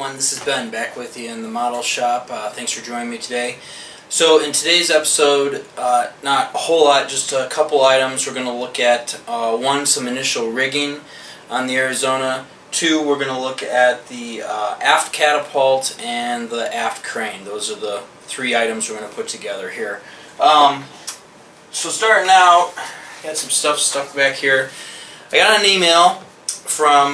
everyone, this is Ben back with you in the model shop. Thanks for joining me today. So in today's episode, not a whole lot, just a couple items. We're going to look at one, some initial rigging on the Arizona. Two, we're going to look at the aft catapult and the aft crane. Those are the three items we're going to put together here. So starting out, got some stuff stuck back here. I got an email from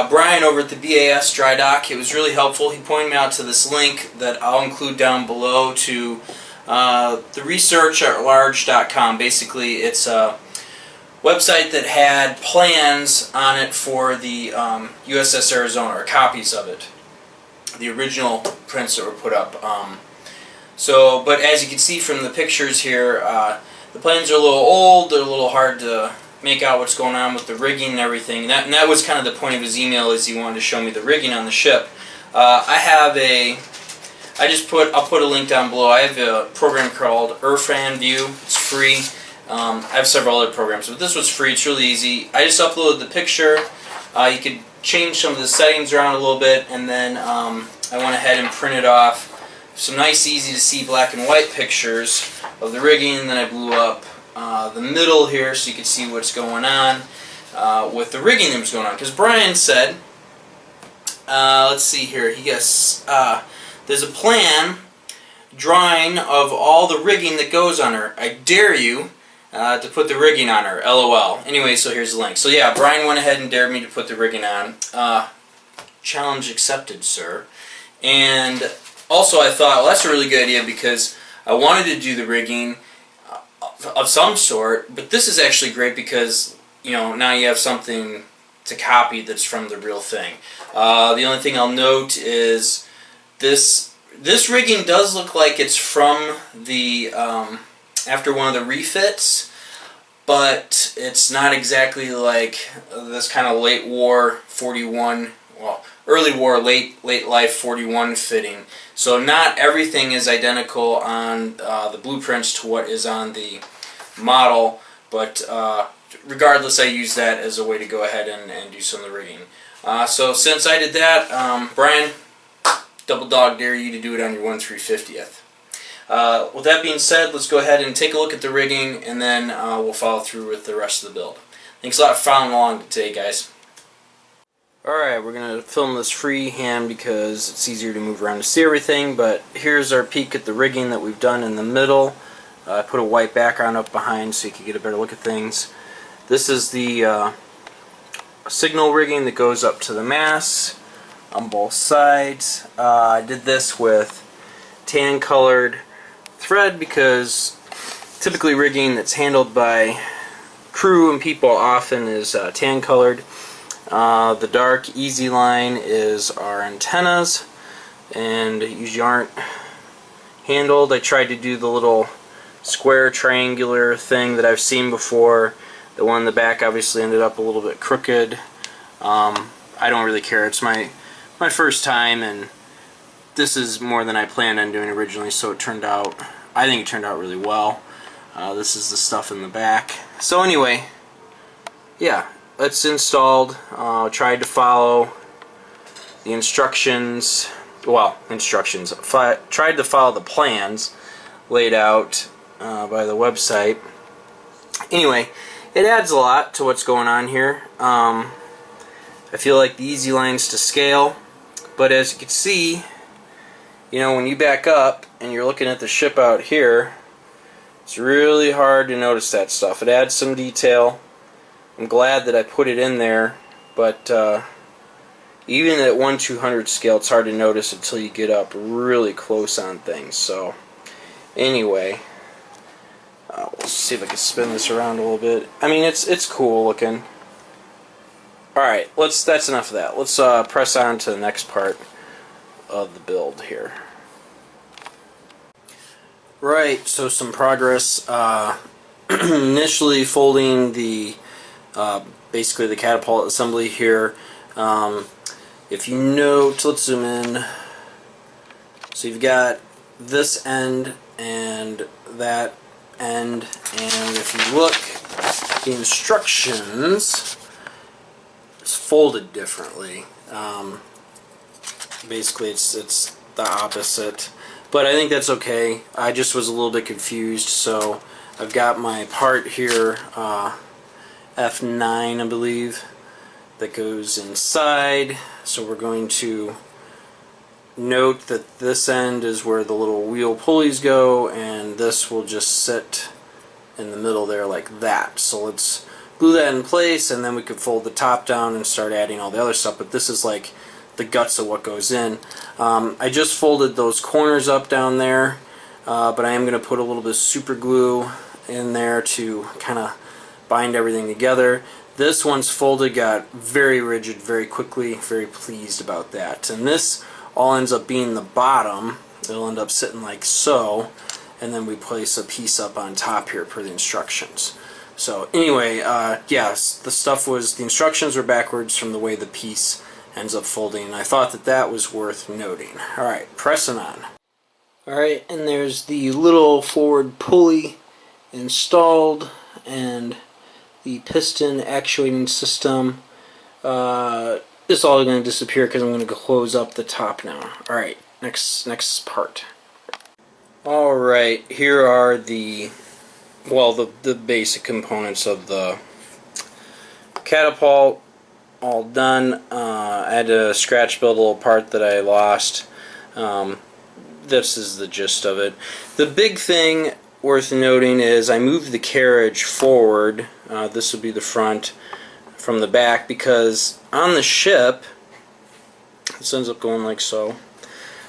Brian over at the BAS Dry Dock. It was really helpful. He pointed me out to this link that I'll include down below to the research@large.com. Basically, it's a website that had plans on it for the USS Arizona, or copies of it, the original prints that were put up. But as you can see from the pictures here, the plans are a little old. They're a little hard to make out what's going on with the rigging and everything. And that was kind of the point of his email, is he wanted to show me the rigging on the ship. I'll put a link down below. I have a program called Irfan View. It's free. I have several other programs, but this was free. It's really easy. I just uploaded the picture. You could change some of the settings around a little bit, and then I went ahead and printed off some nice, easy to see black and white pictures of the rigging, and then I blew up the middle here so you can see what's going on with the rigging that was going on. Because Brian said, let's see here, he guess there's a plan drawing of all the rigging that goes on her. I dare you to put the rigging on her, LOL. Anyway, so here's the link. So yeah, Brian went ahead and dared me to put the rigging on. Challenge accepted, sir. And also I thought, well, that's a really good idea, because I wanted to do the rigging of some sort, but this is actually great because, you know, now you have something to copy that's from the real thing. The only thing I'll note is this rigging does look like it's from the after one of the refits, but it's not exactly like this kind of late war 41, well, early war, late life 41 fitting. So not everything is identical on the blueprints to what is on the model, but regardless, I use that as a way to go ahead and do some of the rigging. So since I did that, Brian, double dog dare you to do it on your 1/350th. With that being said, let's go ahead and take a look at the rigging, and then we'll follow through with the rest of the build. Thanks a lot for following along today, guys. Alright, we're going to film this freehand because it's easier to move around to see everything, but here's our peek at the rigging that we've done in the middle. I put a white background up behind so you can get a better look at things. This is the signal rigging that goes up to the mast on both sides. I did this with tan colored thread because typically rigging that's handled by crew and people often is tan colored. The dark easy line is our antennas, and usually aren't handled. I tried to do the little square triangular thing that I've seen before. The one in the back obviously ended up a little bit crooked. I don't really care. It's my first time, and this is more than I planned on doing originally, so I think it turned out really well. This is the stuff in the back. So anyway, yeah, it's installed. Tried to follow the instructions. Well, tried to follow the plans laid out by the website. Anyway, it adds a lot to what's going on here. I feel like the easy line's to scale, but as you can see, you know, when you back up and you're looking at the ship out here, it's really hard to notice that stuff. It adds some detail. I'm glad that I put it in there, but even at 1/200 scale, it's hard to notice until you get up really close on things. So anyway, let's see if I can spin this around a little bit. I mean, it's cool looking. Alright, that's enough of that. Let's press on to the next part of the build here. Right, so some progress. Initially folding the basically the catapult assembly here. If you note, let's zoom in. So you've got this end and that end, and if you look, the instructions is folded differently. Basically it's the opposite, but I think that's okay. I just was a little bit confused, so I've got my part here, F9 I believe, that goes inside. So we're going to note that this end is where the little wheel pulleys go, and this will just sit in the middle there like that. So let's glue that in place, and then we could fold the top down and start adding all the other stuff, but this is like the guts of what goes in. I just folded those corners up down there, but I am going to put a little bit of super glue in there to kind of bind everything together. This one's folded, got very rigid very quickly, very pleased about that. And this all ends up being the bottom. It'll end up sitting like so, and then we place a piece up on top here per the instructions. So anyway, yes, the instructions were backwards from the way the piece ends up folding, and I thought that that was worth noting. Alright, pressing on. Alright, and there's the little forward pulley installed, and the piston actuating system. This is all going to disappear because I'm going to close up the top now. Alright, next part. Alright, here are the basic components of the catapult, all done. I had to scratch build a little part that I lost. This is the gist of it. The big thing worth noting is I moved the carriage forward. This would be the front from the back, because on the ship, this ends up going like so.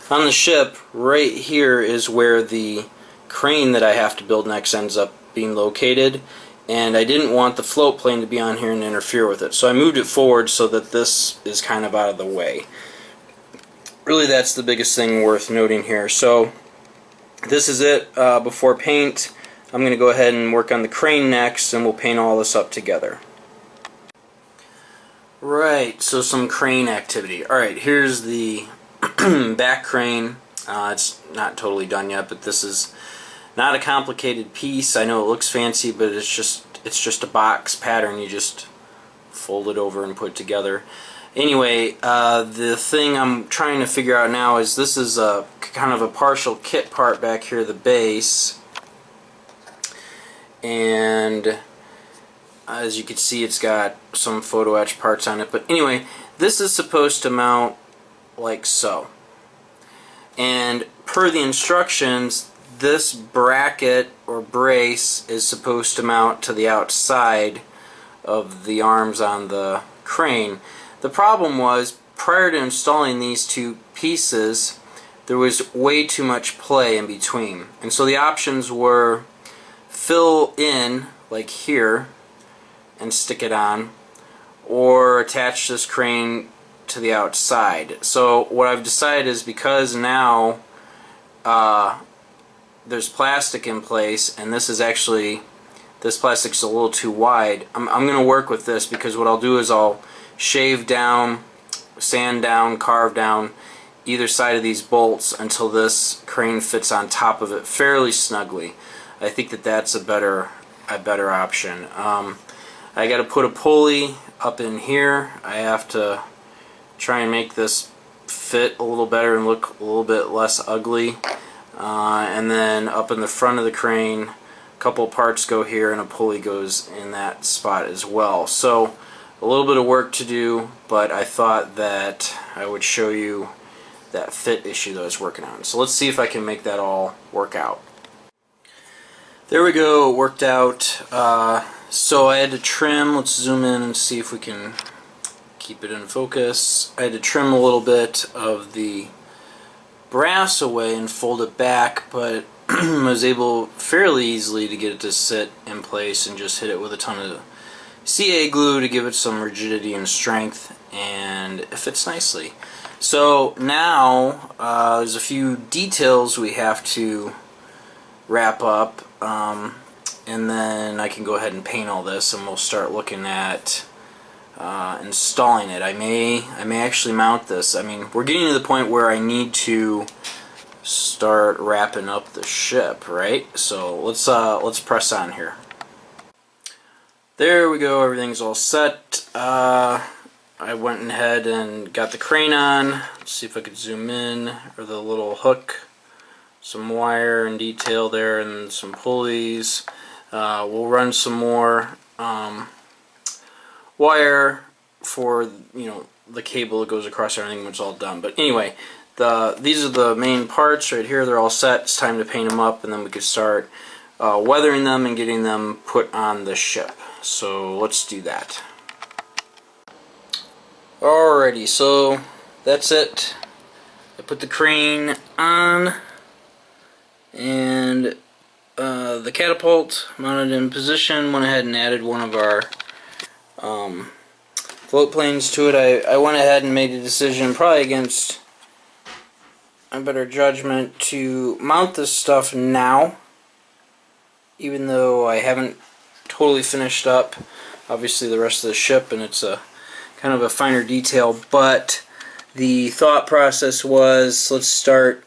On the ship, right here is where the crane that I have to build next ends up being located, and I didn't want the float plane to be on here and interfere with it, so I moved it forward so that this is kind of out of the way. Really, that's the biggest thing worth noting here. So this is it before paint. I'm going to go ahead and work on the crane next, and we'll paint all this up together. Right, so some crane activity. Alright, here's the back crane. It's not totally done yet, but this is not a complicated piece. I know it looks fancy, but it's just a box pattern. You just fold it over and put together. Anyway, the thing I'm trying to figure out now is this is a kind of a partial kit part back here, the base, and as you can see, it's got some photo etch parts on it. But anyway, this is supposed to mount like so, and per the instructions, this bracket or brace is supposed to mount to the outside of the arms on the crane. The problem was, prior to installing these two pieces, there was way too much play in between, and so the options were fill in like here and stick it on, or attach this crane to the outside. So what I've decided is, because now there's plastic in place, and this plastic's a little too wide, I'm going to work with this, because what I'll do is I'll shave down, sand down, carve down either side of these bolts until this crane fits on top of it fairly snugly. I think that that's a better option. I got to put a pulley up in here. I have to try and make this fit a little better and look a little bit less ugly. And then up in the front of the crane, a couple parts go here, and a pulley goes in that spot as well. So a little bit of work to do, but I thought that I would show you that fit issue that I was working on. So let's see if I can make that all work out. There we go, it worked out. So I had to trim, let's zoom in and see if we can keep it in focus. I had to trim a little bit of the brass away and fold it back, but I was able fairly easily to get it to sit in place, and just hit it with a ton of CA glue to give it some rigidity and strength, and it fits nicely. So now there's a few details we have to wrap up, and then I can go ahead and paint all this, and we'll start looking at installing it. I may actually mount this. I mean, we're getting to the point where I need to start wrapping up the ship, right? So let's press on here. There we go, everything's all set. I went ahead and got the crane on. Let's see if I could zoom in, or the little hook, some wire and detail there, and some pulleys. We'll run some more wire for the cable that goes across everything when it's all done. But anyway, these are the main parts right here. They're all set. It's time to paint them up, and then we can start weathering them and getting them put on the ship. So let's do that. Alrighty, so that's it. I put the crane on, and the catapult mounted in position. Went ahead and added one of our float planes to it. I went ahead and made a decision, probably against my better judgment, to mount this stuff now, even though I haven't totally finished up obviously the rest of the ship, and it's a kind of a finer detail, but the thought process was, let's start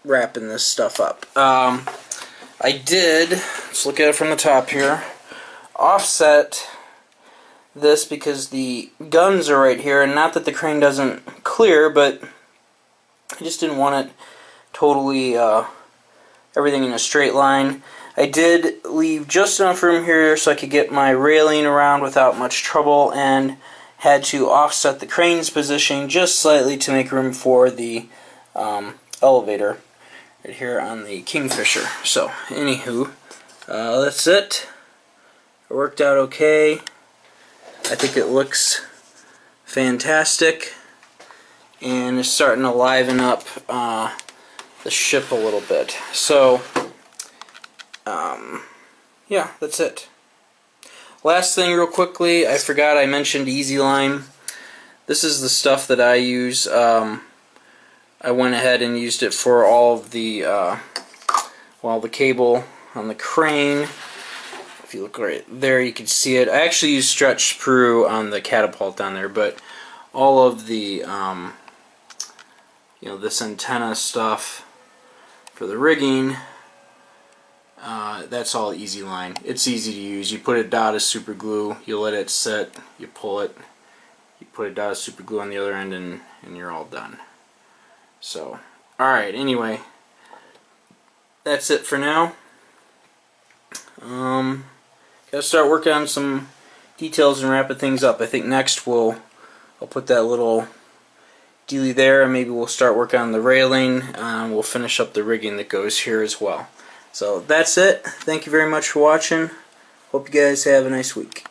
wrapping this stuff up. I did, let's look at it from the top here, offset this because the guns are right here, and not that the crane doesn't clear, but I just didn't want it totally everything in a straight line. I did leave just enough room here so I could get my railing around without much trouble, and had to offset the crane's position just slightly to make room for the elevator right here on the Kingfisher. So anywho, that's it. It worked out okay. I think it looks fantastic, and it's starting to liven up the ship a little bit. So yeah, that's it. Last thing real quickly, I forgot I mentioned Easy Line. This is the stuff that I use. I went ahead and used it for all of the the cable on the crane. If you look right there, you can see it. I actually use stretch sprue on the catapult on there, but all of the this antenna stuff for the rigging, that's all Easy Line. It's easy to use. You put a dot of super glue, you let it sit, you pull it, you put a dot of super glue on the other end, and you're all done. So, alright, anyway, that's it for now. Gotta start working on some details and wrapping things up. I think next I'll put that little dealie there, and maybe we'll start working on the railing. We'll finish up the rigging that goes here as well. So that's it. Thank you very much for watching. Hope you guys have a nice week.